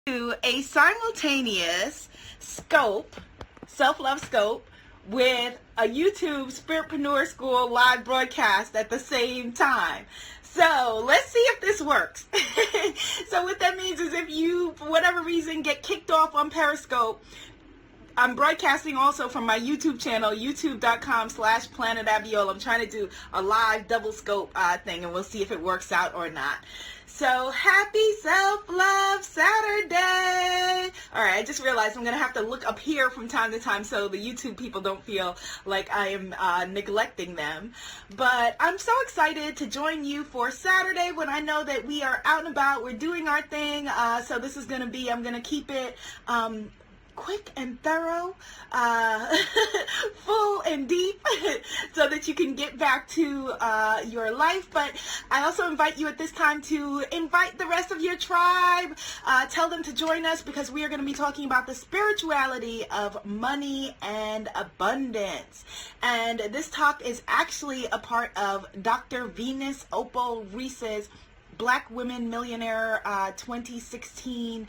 do a simultaneous scope, self-love scope, with a YouTube Spiritpreneur School live broadcast at the same time. So let's see if this works. So what that means is if you, for whatever reason, get kicked off on Periscope, I'm broadcasting also from my YouTube channel, youtube.com/Planet Abiola. I'm trying to do a live double scope thing, and we'll see if it works out or not. So happy Self-Love Saturday. All right, I just realized I'm going to have to look up here from time to time so the YouTube people don't feel like I am neglecting them. But I'm so excited to join you for Saturday when I know that we are out and about. We're doing our thing. So this is going to be, I'm going to keep it quick and thorough, full and deep, so that you can get back to your life. But I also invite you at this time to invite the rest of your tribe. Tell them to join us because we are going to be talking about the spirituality of money and abundance. And this talk is actually a part of Dr. Venus Opal Reese's Black Women Millionaire 2016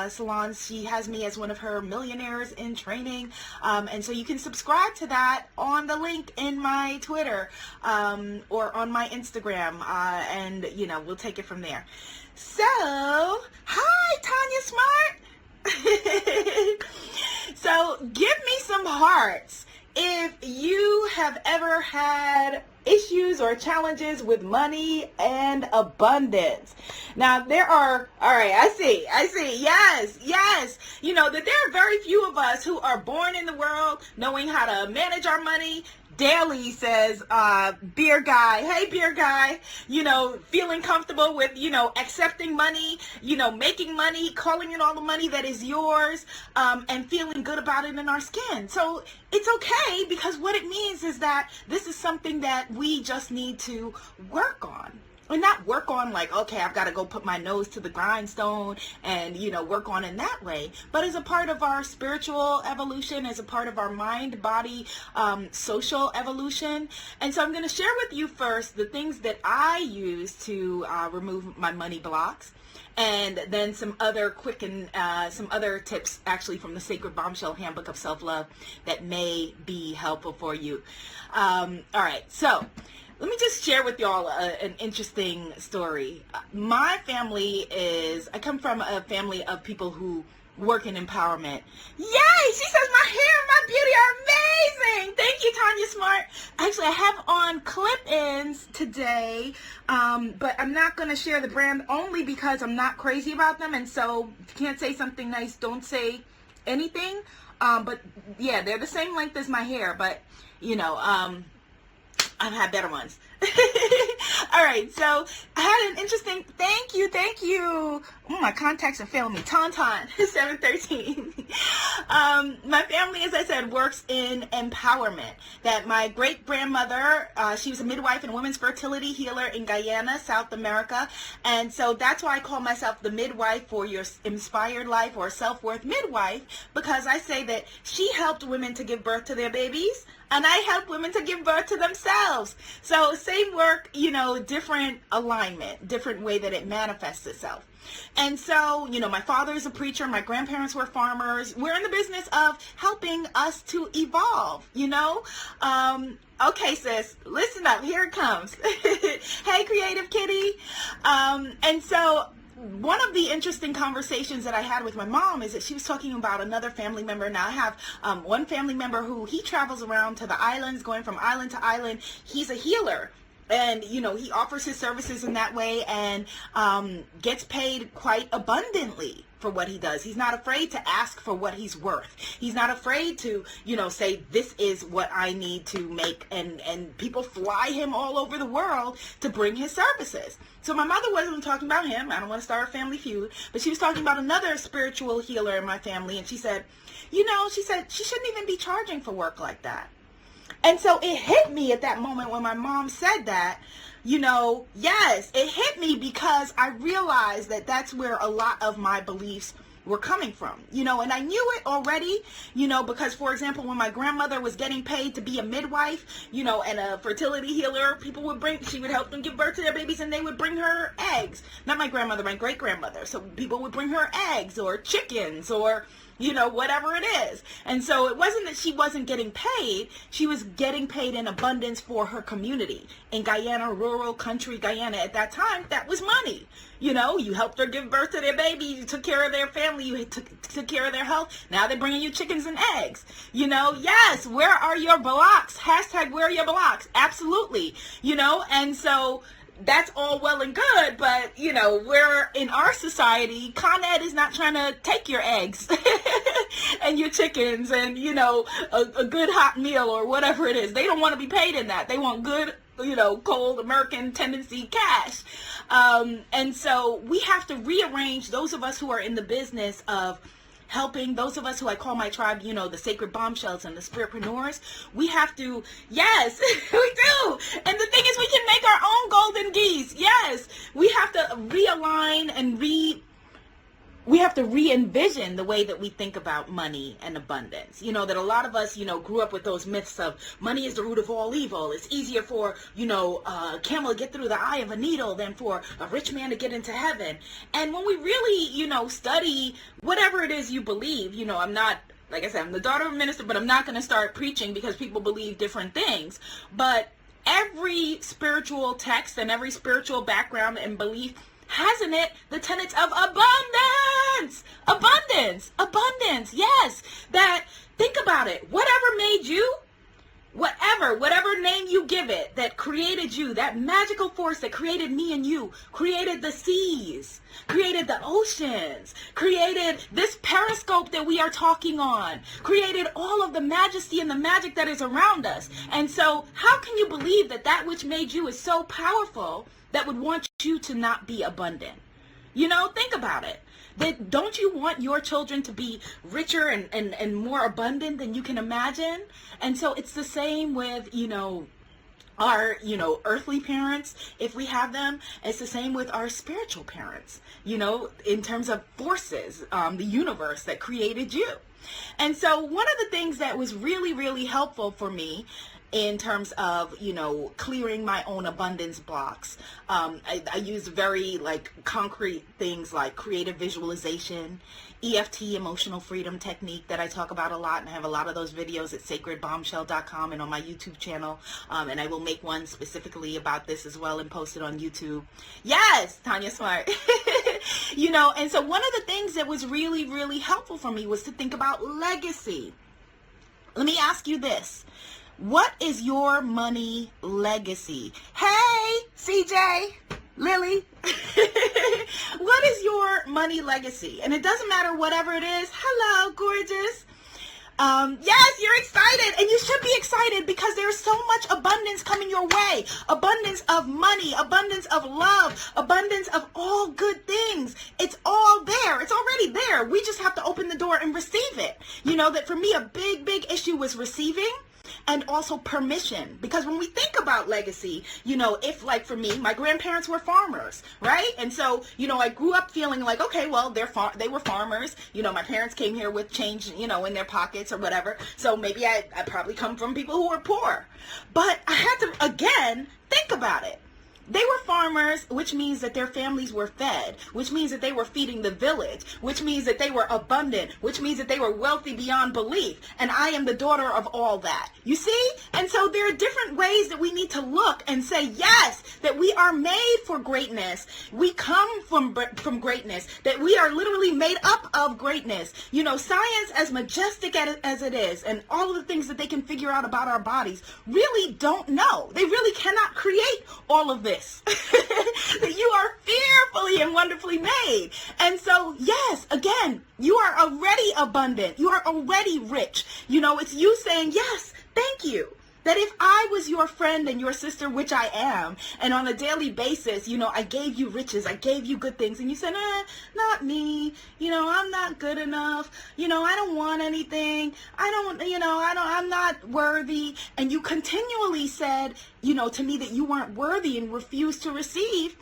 salon. She has me as one of her millionaires in training, and so you can subscribe to that on the link in my Twitter or on my Instagram, and you know, we'll take it from there. So hi Tanya Smart. So give me some hearts if you have ever had issues or challenges with money and abundance. Now there are, all right, I see, yes. You know that there are very few of us who are born in the world knowing how to manage our money. Daily says, beer guy, hey beer guy, you know, feeling comfortable with, you know, accepting money, you know, making money, calling in all the money that is yours, and feeling good about it in our skin. So it's okay, because what it means is that this is something that we just need to work on. And not work on like, okay, I've got to go put my nose to the grindstone and, you know, work on in that way. But as a part of our spiritual evolution, as a part of our mind, body, social evolution. And so I'm going to share with you first the things that I use to remove my money blocks. And then some other quick and some other tips actually from the Sacred Bombshell Handbook of Self-Love that may be helpful for you. All right, so let me just share with y'all an interesting story. My family is, I come from a family of people who work in empowerment. Yay! She says my hair and my beauty are amazing! Thank you, Tanya Smart. Actually, I have on clip-ins today, but I'm not going to share the brand only because I'm not crazy about them. And so if you can't say something nice, don't say anything. But yeah, they're the same length as my hair, but you know, I've had better ones. All right, so I had an interesting, thank you. Oh, my contacts are failing me. Tauntaun, 713. My family, as I said, works in empowerment. That my great-grandmother, she was a midwife and women's fertility healer in Guyana, South America. And so that's why I call myself the midwife for your inspired life or self-worth midwife, because I say that she helped women to give birth to their babies, and I help women to give birth to themselves. So same work, you know, different alignment, different way that it manifests itself. And so, you know, my father is a preacher. My grandparents were farmers. We're in the business of helping us to evolve, you know. Okay, sis, listen up. Here it comes. Hey, Creative Kitty. And so one of the interesting conversations that I had with my mom is that she was talking about another family member. Now I have one family member who he travels around to the islands, going from island to island. He's a healer. And, you know, he offers his services in that way and gets paid quite abundantly for what he does. He's not afraid to ask for what he's worth. He's not afraid to, you know, say, this is what I need to make. And people fly him all over the world to bring his services. So my mother wasn't talking about him. I don't want to start a family feud. But she was talking about another spiritual healer in my family. And she said, you know, she said she shouldn't even be charging for work like that. And so it hit me at that moment when my mom said that, you know, yes, it hit me because I realized that that's where a lot of my beliefs were coming from, and I knew it already, because, for example, when my grandmother was getting paid to be a midwife, and a fertility healer, she would help them give birth to their babies, and they would bring her eggs. Not my grandmother, my great-grandmother. So people would bring her eggs or chickens or whatever it is. And so it wasn't that she wasn't getting paid. She was getting paid in abundance for her community. In Guyana, rural country Guyana at that time, that was money. You helped her give birth to their baby. You took care of their family. You took care of their health. Now they're bringing you chickens and eggs. Yes, where are your blocks? Hashtag where are your blocks? Absolutely. And so that's all well and good, but, we're in our society, Con Ed is not trying to take your eggs and your chickens and, a good hot meal or whatever it is. They don't want to be paid in that. They want good, cold American tendency cash. And so we have to rearrange, those of us who are in the business of helping, those of us who I call my tribe, the sacred bombshells and the spiritpreneurs, we have to, yes, we do. And the thing is, we can make our own golden geese. Yes, we have to realign and we have to re-envision the way that we think about money and abundance. That a lot of us, grew up with those myths of money is the root of all evil. It's easier for, a camel to get through the eye of a needle than for a rich man to get into heaven. And when we really, study whatever it is you believe, I'm not, like I said, I'm the daughter of a minister, but I'm not going to start preaching because people believe different things. But every spiritual text and every spiritual background and belief has in it the tenets of abundance, yes, that, think about it, whatever made you, whatever name you give it, that created you, that magical force that created me and you, created the seas, created the oceans, created this Periscope that we are talking on, created all of the majesty and the magic that is around us. And so how can you believe that that which made you is so powerful that would want you to not be abundant? Think about it. That don't you want your children to be richer and more abundant than you can imagine? And so it's the same with, our, earthly parents, if we have them. It's the same with our spiritual parents, in terms of forces, the universe that created you. And so one of the things that was really, really helpful for me in terms of, clearing my own abundance blocks. I use very concrete things like creative visualization, EFT, emotional freedom technique that I talk about a lot, and I have a lot of those videos at sacredbombshell.com and on my YouTube channel. And I will make one specifically about this as well and post it on YouTube. Yes, Tanya Smart. And so one of the things that was really, really helpful for me was to think about legacy. Let me ask you this. What is your money legacy? Hey, CJ, Lily. What is your money legacy? And it doesn't matter whatever it is. Hello, gorgeous. Yes, you're excited, and you should be excited because there's so much abundance coming your way. Abundance of money, abundance of love, abundance of all good things. It's all there. It's already there. We just have to open the door and receive it. That for me, a big, big issue was receiving. And also permission, because when we think about legacy, if for me, my grandparents were farmers, right? And so, I grew up feeling like, okay, well, they were farmers. My parents came here with change, in their pockets or whatever. So maybe I probably come from people who were poor. But I had to, again, think about it. They were farmers, which means that their families were fed, which means that they were feeding the village, which means that they were abundant, which means that they were wealthy beyond belief. And I am the daughter of all that. You see? And so there are different ways that we need to look and say, yes, that we are made for greatness. We come from greatness, that we are literally made up of greatness. Science, as majestic as it is, and all of the things that they can figure out about our bodies, really don't know. They really cannot create all of this. That you are fearfully and wonderfully made. And so, yes, again, you are already abundant. You are already rich. It's you saying, yes, thank you. That if I was your friend and your sister, which I am, and on a daily basis, I gave you riches, I gave you good things, and you said, not me, I'm not good enough, I don't want anything, I'm not worthy, and you continually said, to me that you weren't worthy and refused to receive,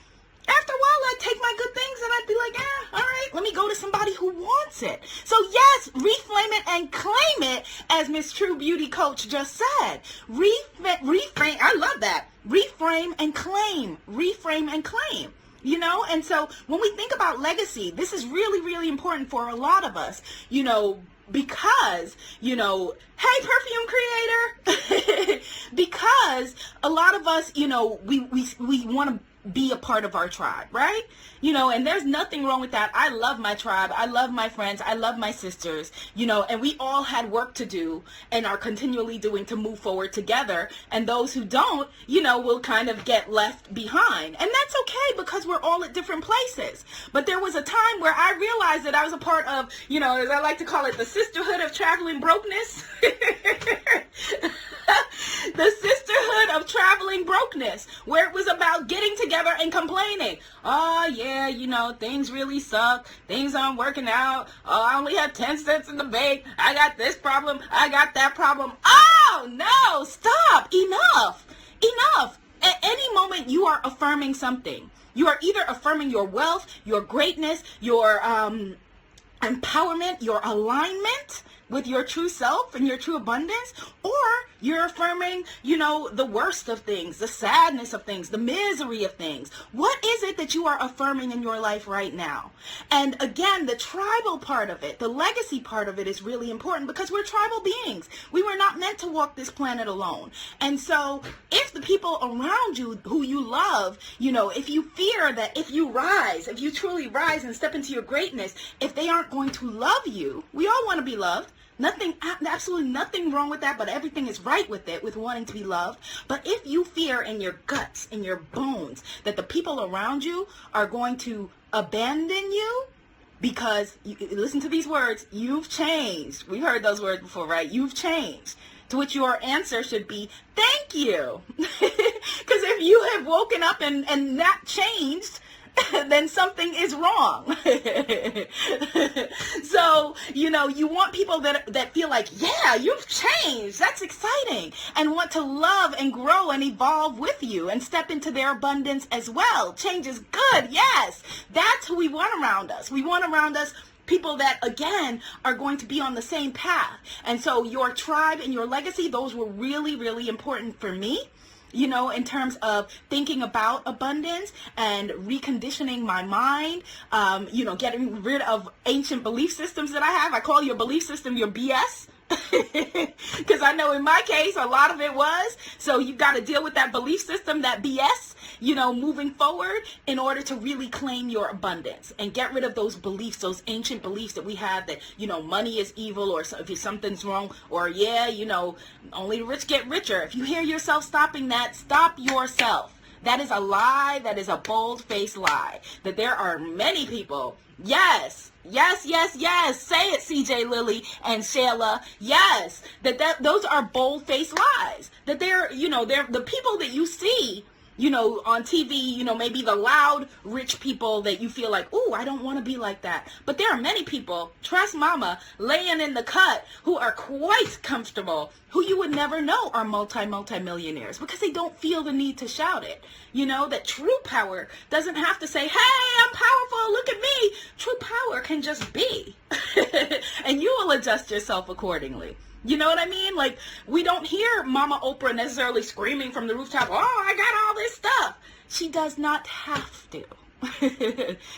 After a while, I'd take my good things and I'd be like, all right, let me go to somebody who wants it. So yes, reframe it and claim it, as Miss True Beauty Coach just said. Reframe, I love that. Reframe and claim. Reframe and claim. You know, and so when we think about legacy, this is really, really important for a lot of us, you know, because, you know, hey, perfume creator, because a lot of us, you know, we want to be a part of our tribe, right? You know, and there's nothing wrong with that. I love my tribe. I love my friends. I love my sisters, you know, and we all had work to do and are continually doing to move forward together. And those who don't, you know, will kind of get left behind. And that's okay because we're all at different places. But there was a time where I realized that I was a part of, you know, as I like to call it, the Sisterhood of Traveling Brokeness. The Sisterhood of Traveling Brokeness, where it was about getting together and complaining. Oh, yeah, you know, things really suck. Things aren't working out. Oh, I only have 10 cents in the bank. I got this problem. I got that problem. Oh, no, stop. Enough. Enough. At any moment, you are affirming something. You are either affirming your wealth, your greatness, your empowerment, your alignment with your true self and your true abundance, or you're affirming, you know, the worst of things, the sadness of things, the misery of things. What is it that you are affirming in your life right now? And again, the tribal part of it, the legacy part of it is really important because we're tribal beings. We were not meant to walk this planet alone. And so if the people around you who you love, you know, if you fear that if you rise, if you truly rise and step into your greatness, if they aren't going to love you, we all want to be loved. Nothing, absolutely nothing wrong with that, but everything is right with it, with wanting to be loved. But if you fear in your guts, in your bones, that the people around you are going to abandon you because, listen to these words, you've changed. We've heard those words before, right? You've changed. To which your answer should be, thank you. Because if you have woken up and not changed, then something is wrong. So, you know, you want people that feel like, yeah, you've changed. That's exciting. And want to love and grow and evolve with you and step into their abundance as well. Change is good. Yes. That's who we want around us. We want around us people that, again, are going to be on the same path. And so your tribe and your legacy, those were really, really important for me. You know, in terms of thinking about abundance and reconditioning my mind, you know, getting rid of ancient belief systems that I have. I call your belief system your BS. Because I know in my case, a lot of it was. So you've got to deal with that belief system, that BS, you know, moving forward in order to really claim your abundance and get rid of those beliefs, those ancient beliefs that we have that, you know, money is evil, or if something's wrong, or yeah, you know, only the rich get richer. If you hear yourself stopping that, stop yourself. That is a lie. That is a bold-faced lie. That there are many people, yes, say it, CJ Lily and Shayla, yes, that those are bold-faced lies. That they're, you know, they're the people that you see, you know, on TV, you know, maybe the loud, rich people that you feel like, ooh, I don't want to be like that. But there are many people, trust mama, laying in the cut who are quite comfortable, who you would never know are multi-millionaires because they don't feel the need to shout it. You know, that true power doesn't have to say, hey, I'm powerful, look at me. True power can just be. And you will adjust yourself accordingly. You know what I mean? Like, we don't hear Mama Oprah necessarily screaming from the rooftop, oh, I got all this stuff. She does not have to.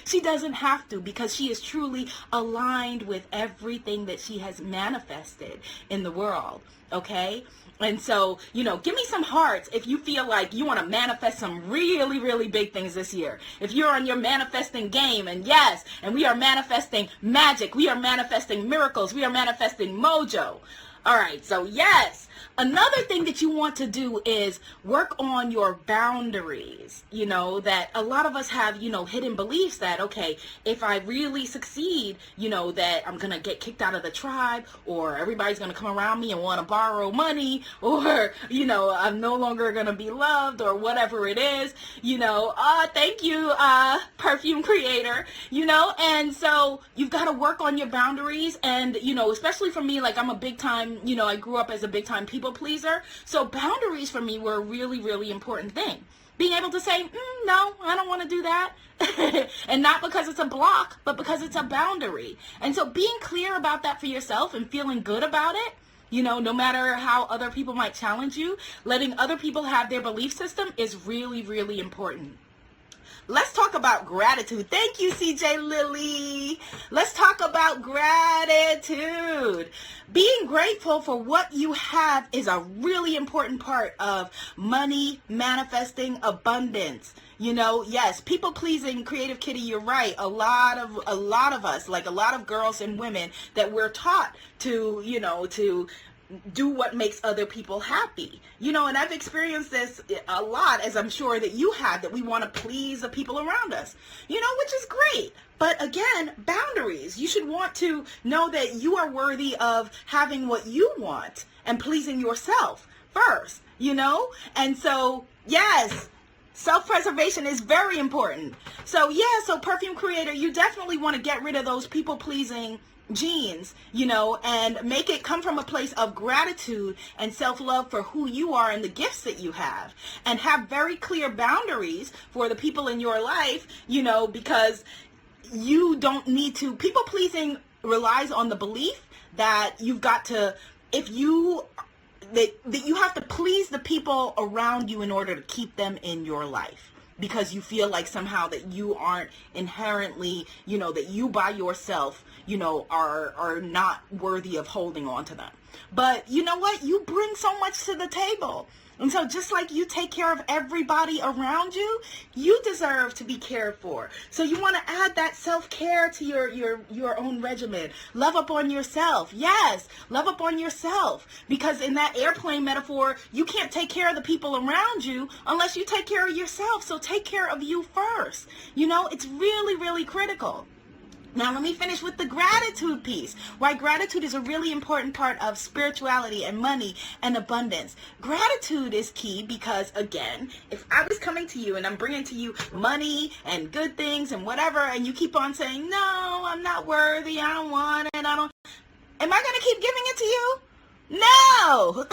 She doesn't have to, because she is truly aligned with everything that she has manifested in the world. Okay? And so, you know, give me some hearts if you feel like you want to manifest some really, really big things this year. If you're on your manifesting game, and yes, and we are manifesting magic. We are manifesting miracles. We are manifesting mojo. All right, so yes, another thing that you want to do is work on your boundaries. You know, that a lot of us have, you know, hidden beliefs that, okay, if I really succeed, you know, that I'm going to get kicked out of the tribe, or everybody's going to come around me and want to borrow money, or, you know, I'm no longer going to be loved, or whatever it is, you know, thank you, perfume creator, you know, and so you've got to work on your boundaries. And, you know, especially for me, like, I'm a big time, you know, I grew up as a big time people pleaser. So boundaries for me were a really, really important thing. Being able to say, no, I don't want to do that. And not because it's a block, but because it's a boundary. And so being clear about that for yourself and feeling good about it, no matter how other people might challenge you, letting other people have their belief system is really, really important. Let's talk about gratitude. Thank you, CJ Lily. Let's talk about gratitude. Being grateful for what you have is a really important part of money manifesting abundance. Yes, people pleasing, Creative Kitty, you're right. A lot of us, like a lot of girls and women, that we're taught to, to do what makes other people happy. And I've experienced this a lot, as I'm sure that you have, that we want to please the people around us, which is great. But again, boundaries. You should want to know that you are worthy of having what you want and pleasing yourself first, And so, yes, self-preservation is very important. So Perfume Creator, you definitely want to get rid of those people-pleasing genes, and make it come from a place of gratitude and self-love for who you are and the gifts that you have, and have very clear boundaries for the people in your life, because you don't need to. People pleasing relies on the belief that you've got to, that you have to please the people around you in order to keep them in your life, because you feel like somehow that you aren't inherently, that you by yourself, are not worthy of holding on to them. But you know what? You bring so much to the table. And so just like you take care of everybody around you, you deserve to be cared for. So you want to add that self-care to your own regimen. Love up on yourself. Yes, love up on yourself. Because in that airplane metaphor, you can't take care of the people around you unless you take care of yourself. So take care of you first. It's really, really critical. Now, let me finish with the gratitude piece. Why gratitude is a really important part of spirituality and money and abundance. Gratitude is key because, again, if I was coming to you and I'm bringing to you money and good things and whatever, and you keep on saying, no, I'm not worthy, I don't want it, am I going to keep giving it to you? No!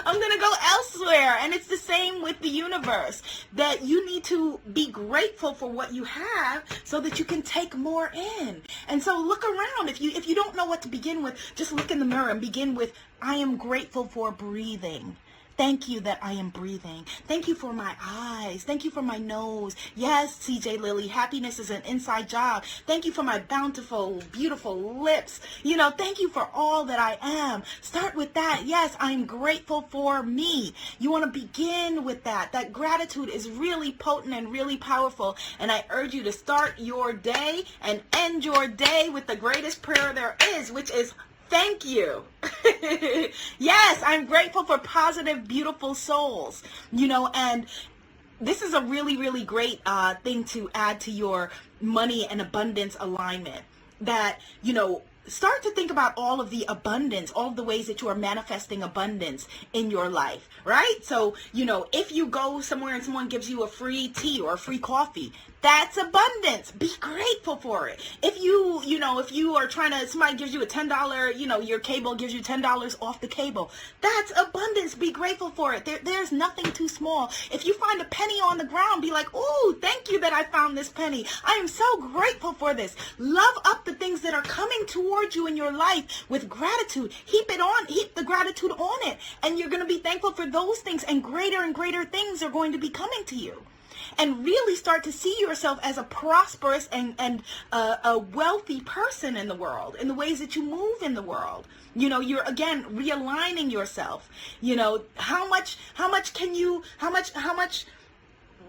I'm going to go elsewhere. And it's the same with the universe, that you need to be grateful for what you have so that you can take more in. And so look around. If you don't know what to begin with, just look in the mirror and begin with, I am grateful for breathing. Thank you that I am breathing. Thank you for my eyes. Thank you for my nose. Yes, CJ Lily, happiness is an inside job. Thank you for my bountiful, beautiful lips. Thank you for all that I am. Start with that. Yes, I'm grateful for me. You want to begin with that. That gratitude is really potent and really powerful. And I urge you to start your day and end your day with the greatest prayer there is, which is thank you. Yes, I'm grateful for positive, beautiful souls, and this is a really, really great thing to add to your money and abundance alignment, that, start to think about all of the abundance, all of the ways that you are manifesting abundance in your life, right? So, if you go somewhere and someone gives you a free tea or a free coffee, that's abundance. Be grateful for it. If you are somebody gives you a $10, your cable gives you $10 off the cable, that's abundance. Be grateful for it. There's nothing too small. If you find a penny on the ground, be like, oh, thank you that I found this penny. I am so grateful for this. Love up the things that are coming towards you in your life with gratitude. Heap the gratitude on it. And you're going to be thankful for those things, and greater things are going to be coming to you. And really start to see yourself as a prosperous and a wealthy person in the world, in the ways that you move in the world. You're, again, realigning yourself. How much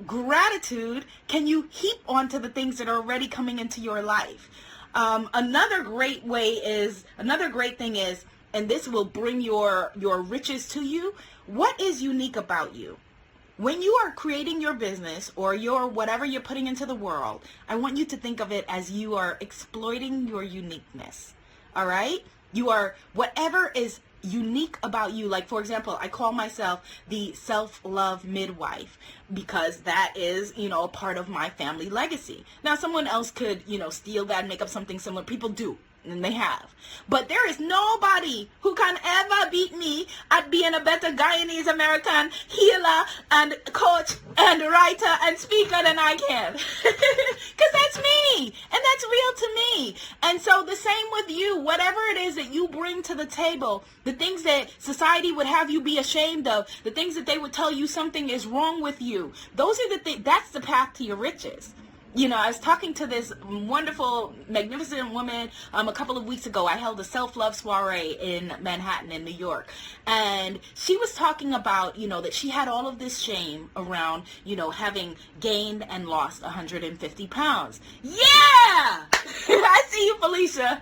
gratitude can you heap onto the things that are already coming into your life? Another great thing is, and this will bring your riches to you, what is unique about you? When you are creating your business or whatever you're putting into the world, I want you to think of it as you are exploiting your uniqueness. All right? You are, whatever is unique about you. Like, for example, I call myself the self-love midwife because that is, a part of my family legacy. Now, someone else could, steal that and make up something similar. People do. And they have. But there is nobody who can ever beat me at being a better Guyanese American healer and coach and writer and speaker than I can. Because that's me. And that's real to me. And so the same with you. Whatever it is that you bring to the table, the things that society would have you be ashamed of, the things that they would tell you something is wrong with you, those are the things, that's the path to your riches. You know, I was talking to this wonderful, magnificent woman a couple of weeks ago. I held a self-love soiree in Manhattan in New York. And she was talking about, you know, that she had all of this shame around, you know, having gained and lost 150 pounds. Yeah! I see you, Felicia.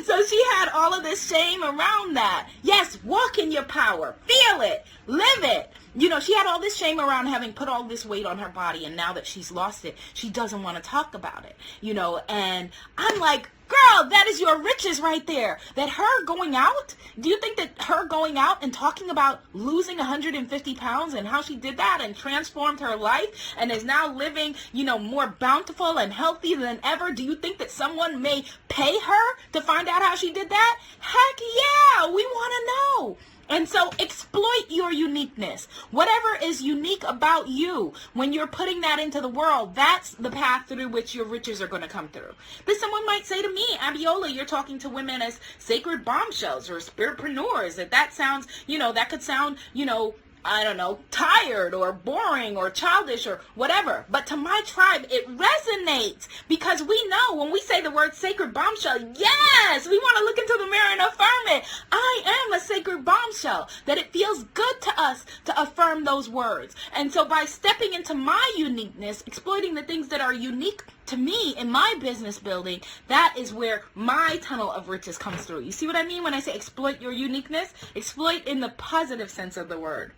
So she had all of this shame around that. Yes, walk in your power. Feel it. Live it. You know, she had all this shame around having put all this weight on her body, and now that she's lost it, she doesn't want to talk about it, you know, and I'm like, girl, that is your riches right there. That her going out, do you think that her going out and talking about losing 150 pounds and how she did that and transformed her life and is now living, you know, more bountiful and healthy than ever, do you think that someone may pay her to find out how she did that? Heck yeah, we want to know. And so exploit your uniqueness. Whatever is unique about you, when you're putting that into the world, that's the path through which your riches are going to come through. But someone might say to me, Abiola, you're talking to women as sacred bombshells or spiritpreneurs. That sounds, you know, that could sound, you know, I don't know, tired or boring or childish or whatever. But to my tribe, it resonates because we know when we say the word sacred bombshell, yes, we want to look into the mirror and affirm it. I am a sacred bombshell, that it feels good to us to affirm those words. And so by stepping into my uniqueness, exploiting the things that are unique to me in my business building, that is where my tunnel of riches comes through. You see what I mean when I say exploit your uniqueness? Exploit in the positive sense of the word.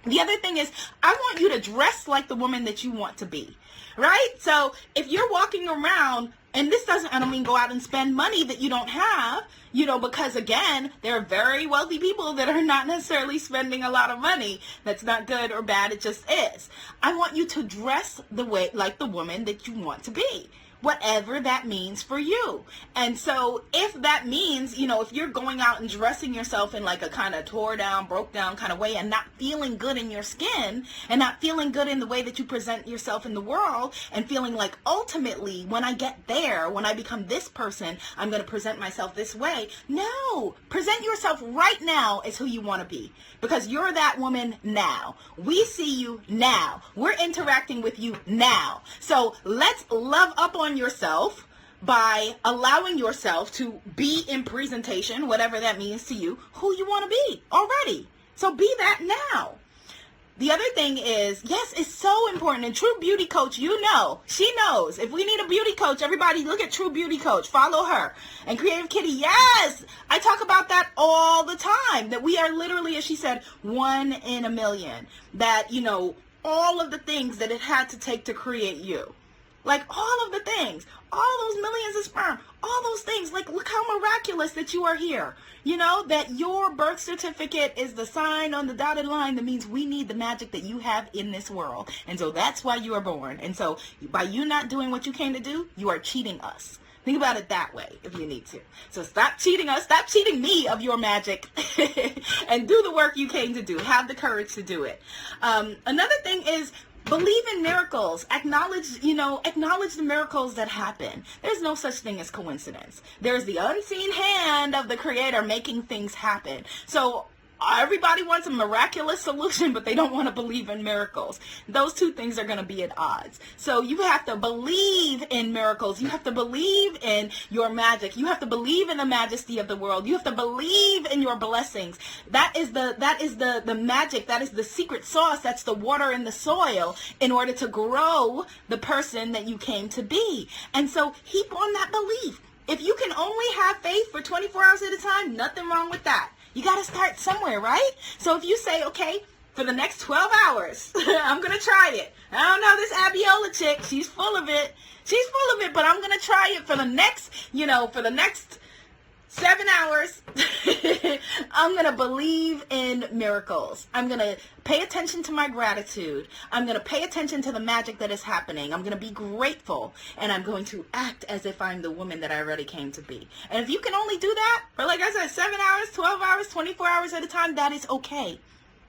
The other thing is, I want you to dress like the woman that you want to be, right? So if you're walking around, and this doesn't, I don't mean go out and spend money that you don't have, you know, because again, there are very wealthy people that are not necessarily spending a lot of money. That's not good or bad, it just is. I want you to dress the way, like the woman that you want to be. Whatever that means for you. And so if that means, you know, if you're going out and dressing yourself in like a kind of tore down, broke down kind of way and not feeling good in your skin and not feeling good in the way that you present yourself in the world and feeling like ultimately when I get there, when I become this person, I'm going to present myself this way. No, present yourself right now as who you want to be because you're that woman now. We see you now. We're interacting with you now. So let's love up on yourself by allowing yourself to be in presentation, whatever that means to you, who you want to be already. So be that now. The other thing is, yes, it's so important. And True Beauty Coach, you know, she knows. If we need a beauty coach, everybody look at True Beauty Coach. Follow her. And Creative Kitty, yes, I talk about that all the time. That we are literally, as she said, 1 in a million. That, you know, all of the things that it had to take to create you. Like all of the things, all those millions of sperm, all those things, like look how miraculous that you are here. You know, that your birth certificate is the sign on the dotted line that means we need the magic that you have in this world. And so that's why you are born. And so by you not doing what you came to do, you are cheating us. Think about it that way if you need to. So stop cheating us. Stop cheating me of your magic and do the work you came to do. Have the courage to do it. Another thing is, believe in miracles. Acknowledge the miracles that happen. There's no such thing as coincidence. There's the unseen hand of the Creator making things happen. So everybody wants a miraculous solution, but they don't want to believe in miracles. Those two things are going to be at odds. So you have to believe in miracles. You have to believe in your magic. You have to believe in the majesty of the world. You have to believe in your blessings. That is the magic. That is the secret sauce. That's the water in the soil in order to grow the person that you came to be. And so heap on that belief. If you can only have faith for 24 hours at a time, nothing wrong with that. You got to start somewhere, right? So if you say, okay, for the next 12 hours, I'm going to try it. I don't know, this Abiola chick, she's full of it. She's full of it, but I'm going to try it for the next, 7 hours, I'm going to believe in miracles. I'm going to pay attention to my gratitude. I'm going to pay attention to the magic that is happening. I'm going to be grateful, and I'm going to act as if I'm the woman that I already came to be. And if you can only do that for, like I said, 7 hours, 12 hours, 24 hours at a time, that is okay.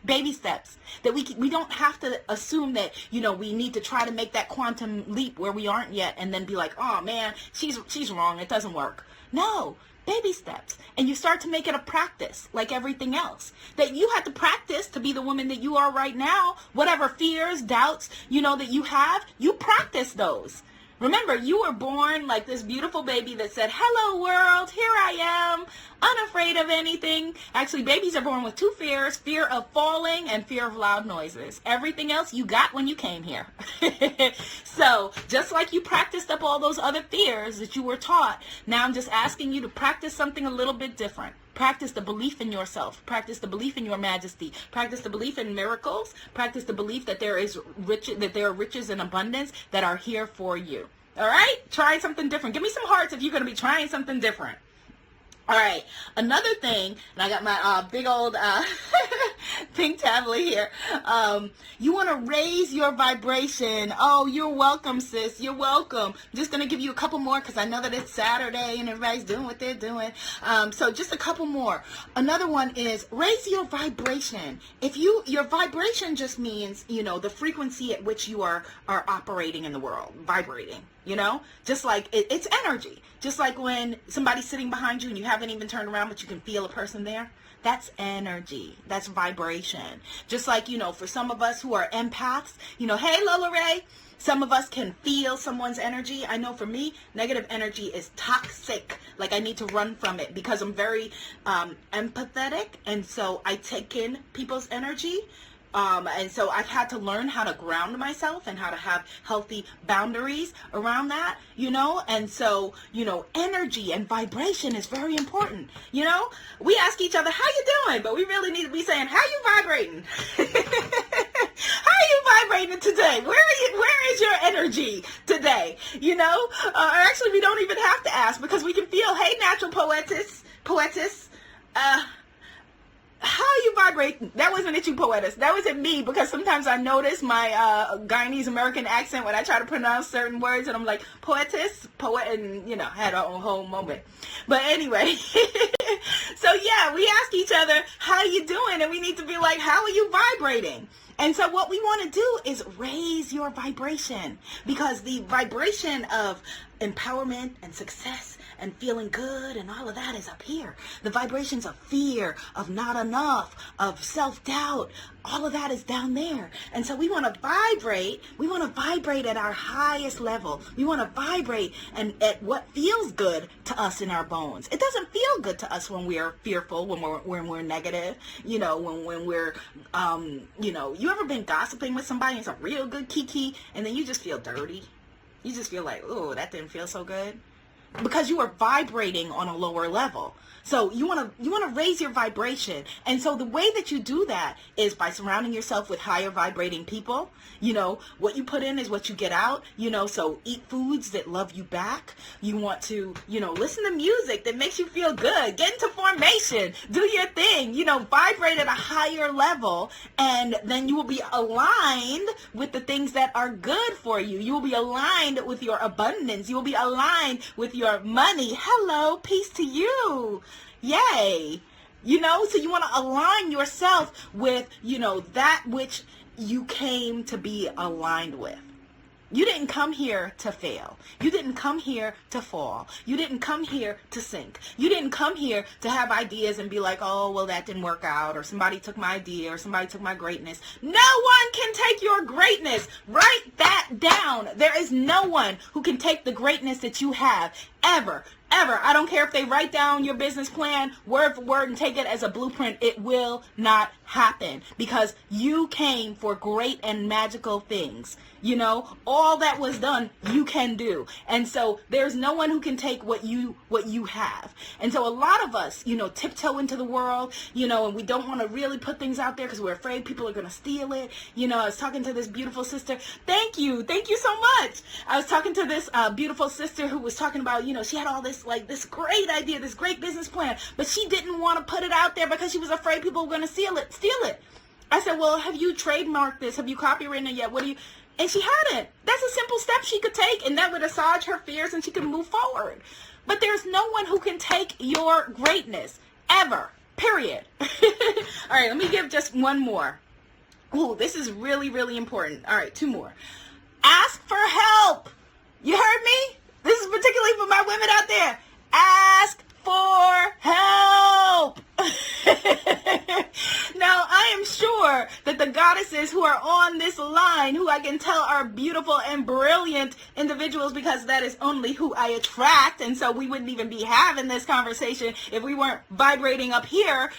Baby steps. That we don't have to assume that, we need to try to make that quantum leap where we aren't yet and then be like, oh man, she's wrong, it doesn't work. No, baby steps. And you start to make it a practice, like everything else. That you have to practice to be the woman that you are right now. Whatever fears, doubts, that you have, you practice those. Remember, you were born like this beautiful baby that said, hello world, here I am, unafraid of anything. Actually, babies are born with two fears, fear of falling and fear of loud noises. Everything else you got when you came here. So, just like you practiced up all those other fears that you were taught, now I'm just asking you to practice something a little bit different. Practice the belief in yourself. Practice the belief in your majesty. Practice the belief in miracles. Practice the belief that there are riches and abundance that are here for you. All right? Try something different. Give me some hearts if you're going to be trying something different. All right, another thing, and I got my big old pink tablet here. You want to raise your vibration. Oh, you're welcome, sis. You're welcome. I'm just going to give you a couple more because I know that it's Saturday and everybody's doing what they're doing. So just a couple more. Another one is raise your vibration. Your vibration just means, the frequency at which you are operating in the world, vibrating. Just like it's energy. Just like when somebody's sitting behind you and you haven't even turned around, but you can feel a person there. That's energy. That's vibration. Just like, for some of us who are empaths, hey, Lola Ray, some of us can feel someone's energy. I know for me, negative energy is toxic. Like I need to run from it because I'm very empathetic. And so I take in people's energy. And so I've had to learn how to ground myself and how to have healthy boundaries around that, and so, energy and vibration is very important. We ask each other, how you doing? But we really need to be saying, how you vibrating? How are you vibrating today? Where is your energy today? Actually, we don't even have to ask because we can feel, hey, natural poetess, how are you vibrating? That wasn't at you, poetess. That was at me because sometimes I notice my Guyanese American accent when I try to pronounce certain words and I'm like, poetess, poet, and, had a whole moment. But anyway, so yeah, we ask each other, how you doing? And we need to be like, how are you vibrating? And so what we want to do is raise your vibration because the vibration of empowerment and success and feeling good and all of that is up here. The vibrations of fear, of not enough, of self-doubt, all of that is down there. And so we want to vibrate. We want to vibrate at our highest level. We want to vibrate and at what feels good to us in our bones. It doesn't feel good to us when we're fearful, when we're negative, when we're, you ever been gossiping with somebody and it's a real good kiki and then you just feel dirty? You just feel like, oh, that didn't feel so good. Because you are vibrating on a lower level. So you want to raise your vibration. And so the way that you do that is by surrounding yourself with higher vibrating people. What you put in is what you get out. So eat foods that love you back. You want to, listen to music that makes you feel good. Get into formation. Do your thing. Vibrate at a higher level. And then you will be aligned with the things that are good for you. You will be aligned with your abundance. You will be aligned with your money. Hello, peace to you. Yay. So you want to align yourself with, that which you came to be aligned with. You didn't come here to fail. You didn't come here to fall. You didn't come here to sink. You didn't come here to have ideas and be like, oh, well, that didn't work out, or somebody took my idea, or somebody took my greatness. No one can take your greatness. Write that down. There is no one who can take the greatness that you have ever. I don't care if they write down your business plan word for word and take it as a blueprint. It will not happen because you came for great and magical things. All that was done, you can do. And so there's no one who can take what you have. And so a lot of us, tiptoe into the world, and we don't want to really put things out there because we're afraid people are going to steal it. I was talking to this beautiful sister. Thank you so much. I was talking to this beautiful sister who was talking about, she had all this this great idea, this great business plan, but she didn't want to put it out there because she was afraid people were going to steal it. I said, well, have you trademarked this? Have you copywritten it yet? And she hadn't. That's a simple step she could take, and that would assuage her fears and she could move forward. But there's no one who can take your greatness, ever, period. All right, let me give just one more. Ooh, this is really, really important. All right, two more. Ask for help. You heard me? This is particularly for my women out there. Ask for help. Now, I am sure that the goddesses who are on this line, who I can tell are beautiful and brilliant individuals, because that is only who I attract, and so we wouldn't even be having this conversation if we weren't vibrating up here,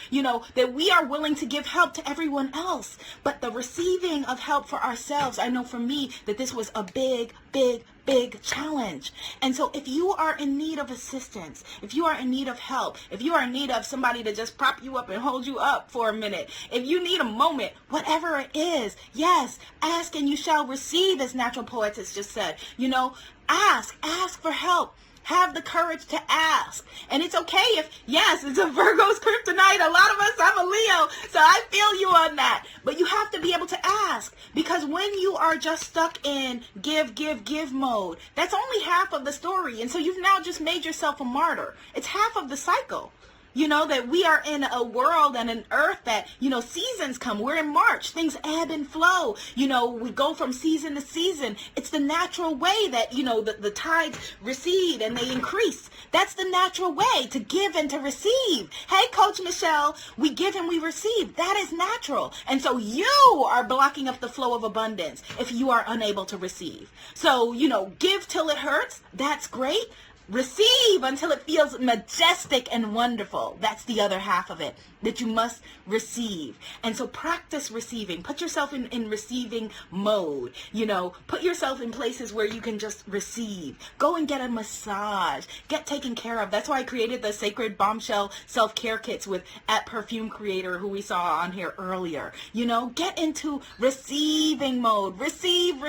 that we are willing to give help to everyone else. But the receiving of help for ourselves, I know for me that this was a big, big, big challenge. And so if you are in need of assistance, if you are in need of help, if you are in need of somebody to just prop you up and hold you up for a minute, if you need a moment, whatever it is, yes, ask and you shall receive, as Natural Poets has just said. Ask for help. Have the courage to ask. And it's okay if, yes, it's a Virgo's kryptonite. A lot of us, I'm a Leo, so I feel you on that. But you have to be able to ask, because when you are just stuck in give mode, that's only half of the story. And so you've now just made yourself a martyr. It's half of the cycle. That we are in a world and an earth that, seasons come. We're in March. Things ebb and flow. We go from season to season. It's the natural way that, the tides recede and they increase. That's the natural way to give and to receive. Hey, Coach Michelle, we give and we receive. That is natural. And so you are blocking up the flow of abundance if you are unable to receive. So, give till it hurts. That's great. Receive until it feels majestic and wonderful. That's the other half of it, that you must receive. And so practice receiving. Put yourself in receiving mode. Put yourself in places where you can just receive. Go and get a massage. Get taken care of. That's why I created the Sacred Bombshell self-care kits with Perfume Creator, who we saw on here earlier. Get into receiving mode. Receive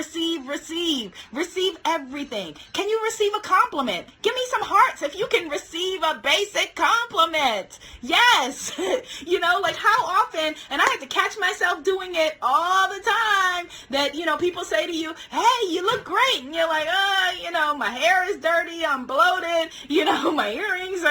everything. Can you receive a compliment? Give me some hearts if you can receive a basic compliment. Yes. How often, and I had to catch myself doing it all the time, that, people say to you, hey, you look great. And you're like, my hair is dirty. I'm bloated. My earrings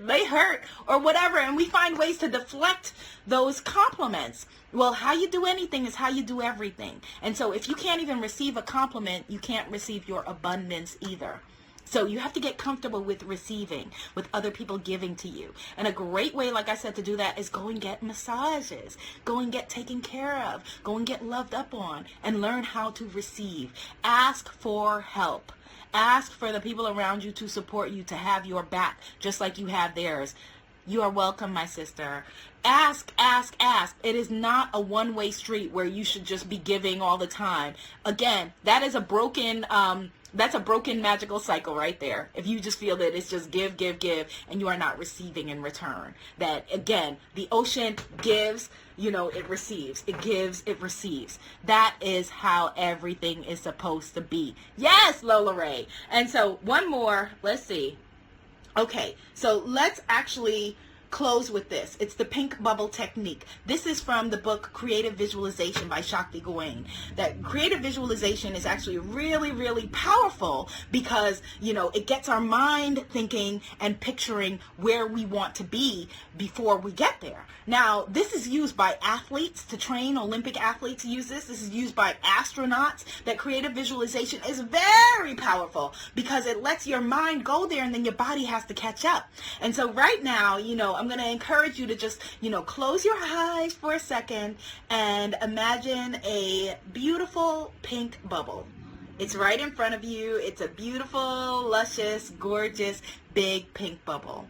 they hurt or whatever. And we find ways to deflect those compliments. Well, how you do anything is how you do everything. And so if you can't even receive a compliment, you can't receive your abundance either. So you have to get comfortable with receiving, with other people giving to you. And a great way, like I said, to do that is go and get massages. Go and get taken care of. Go and get loved up on and learn how to receive. Ask for help. Ask for the people around you to support you, to have your back, just like you have theirs. You are welcome, my sister. Ask. It is not a one-way street where you should just be giving all the time. Again, that is a broken... That's a broken magical cycle right there. If you just feel that it's just give, and you are not receiving in return. That, again, the ocean gives, it receives. It gives, it receives. That is how everything is supposed to be. Yes, Lola Ray. And so one more, let's see. Okay, so let's actually close with this. It's the pink bubble technique. This is from the book Creative Visualization by Shakti Gawain. That creative visualization is actually really, really powerful because, it gets our mind thinking and picturing where we want to be before we get there. Now, this is used by athletes to train. Olympic athletes use this. This is used by astronauts. That creative visualization is very powerful because it lets your mind go there and then your body has to catch up. And so right now, I'm going to encourage you to just, close your eyes for a second and imagine a beautiful pink bubble. It's right in front of you. It's a beautiful, luscious, gorgeous, big pink bubble.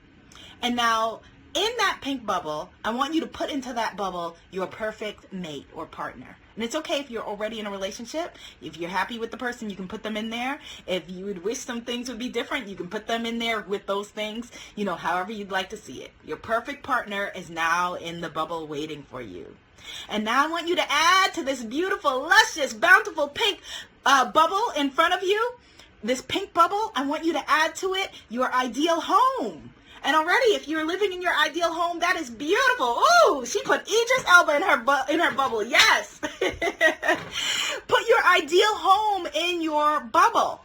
And now, in that pink bubble, I want you to put into that bubble your perfect mate or partner. And it's okay if you're already in a relationship. If you're happy with the person, you can put them in there. If you would wish some things would be different, you can put them in there with those things, however you'd like to see it. Your perfect partner is now in the bubble waiting for you. And now I want you to add to this beautiful, luscious, bountiful pink bubble in front of you this pink bubble, I want you to add to it your ideal home. And already, if you're living in your ideal home, that is beautiful. Ooh, she put Idris Elba in her bubble. Yes. Put your ideal home in your bubble.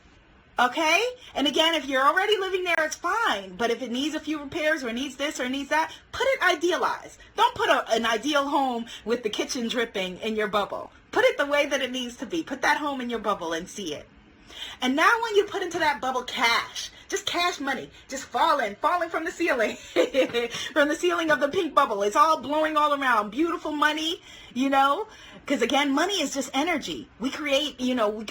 Okay? And again, if you're already living there, it's fine. But if it needs a few repairs or needs this or needs that, put it idealized. Don't put an ideal home with the kitchen dripping in your bubble. Put it the way that it needs to be. Put that home in your bubble and see it. And now when you put into that bubble cash, just cash money, just falling from the ceiling, from the ceiling of the pink bubble. It's all blowing all around. Beautiful money, because again, money is just energy. We create,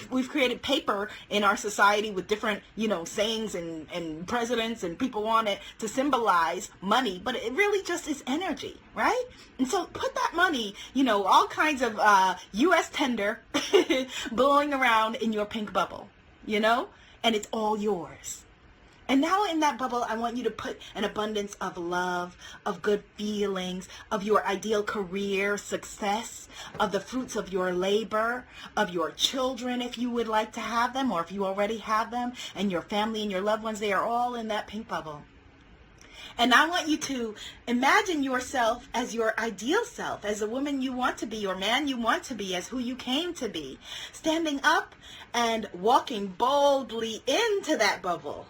we've created paper in our society with different, sayings and presidents and people want it to symbolize money, but it really just is energy, right? And so put that money, all kinds of U.S. tender blowing around in your pink bubble, and it's all yours. And now in that bubble, I want you to put an abundance of love, of good feelings, of your ideal career success, of the fruits of your labor, of your children if you would like to have them, or if you already have them, and your family and your loved ones. They are all in that pink bubble. And I want you to imagine yourself as your ideal self, as a woman you want to be, or man you want to be, as who you came to be, standing up and walking boldly into that bubble.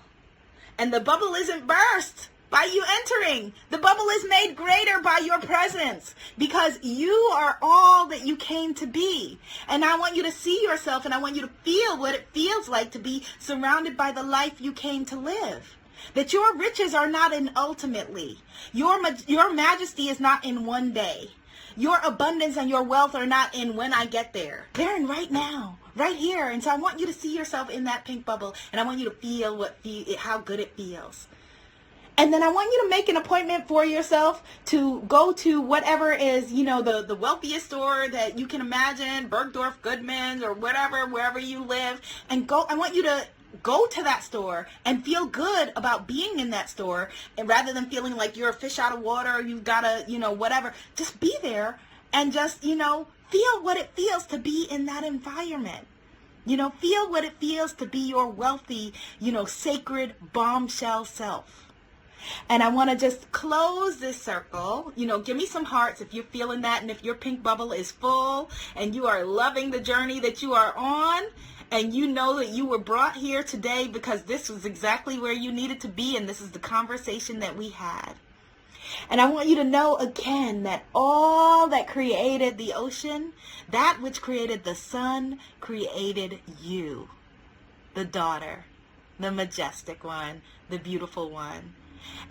And the bubble isn't burst by you entering. The bubble is made greater by your presence, because you are all that you came to be. And I want you to see yourself, and I want you to feel what it feels like to be surrounded by the life you came to live. That your riches are not in ultimately. Your majesty is not in one day. Your abundance and your wealth are not in when I get there. They're in right now, right here. And so I want you to see yourself in that pink bubble, and I want you to feel how good it feels. And then I want you to make an appointment for yourself to go to whatever is, the wealthiest store that you can imagine, Bergdorf Goodman's or whatever, wherever you live, and go. I want you to go to that store and feel good about being in that store, and rather than feeling like you're a fish out of water, or you've got to, whatever, just be there and just, feel what it feels to be in that environment. Feel what it feels to be your wealthy, sacred bombshell self. And I want to just close this circle. Give me some hearts if you're feeling that, and if your pink bubble is full and you are loving the journey that you are on, and you know that you were brought here today because this was exactly where you needed to be, and this is the conversation that we had. And I want you to know again that all that created the ocean, that which created the sun, created you, the daughter, the majestic one, the beautiful one.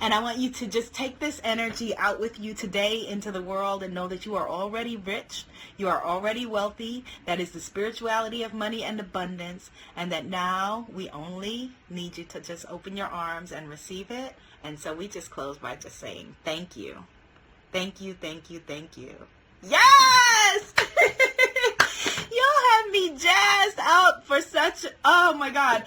And I want you to just take this energy out with you today into the world, and know that you are already rich, you are already wealthy. That is the spirituality of money and abundance, and that now we only need you to just open your arms and receive it. And so we just close by just saying thank you. Thank you, thank you, thank you. Yes! Y'all have me jazzed up for such, oh my God.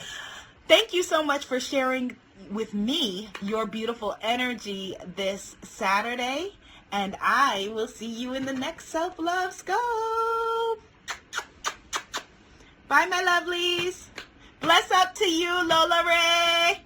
Thank you so much for sharing with me your beautiful energy this Saturday, and I will see you in the next Self-Love Scope. Bye, my lovelies. Bless up to you, Lola Ray.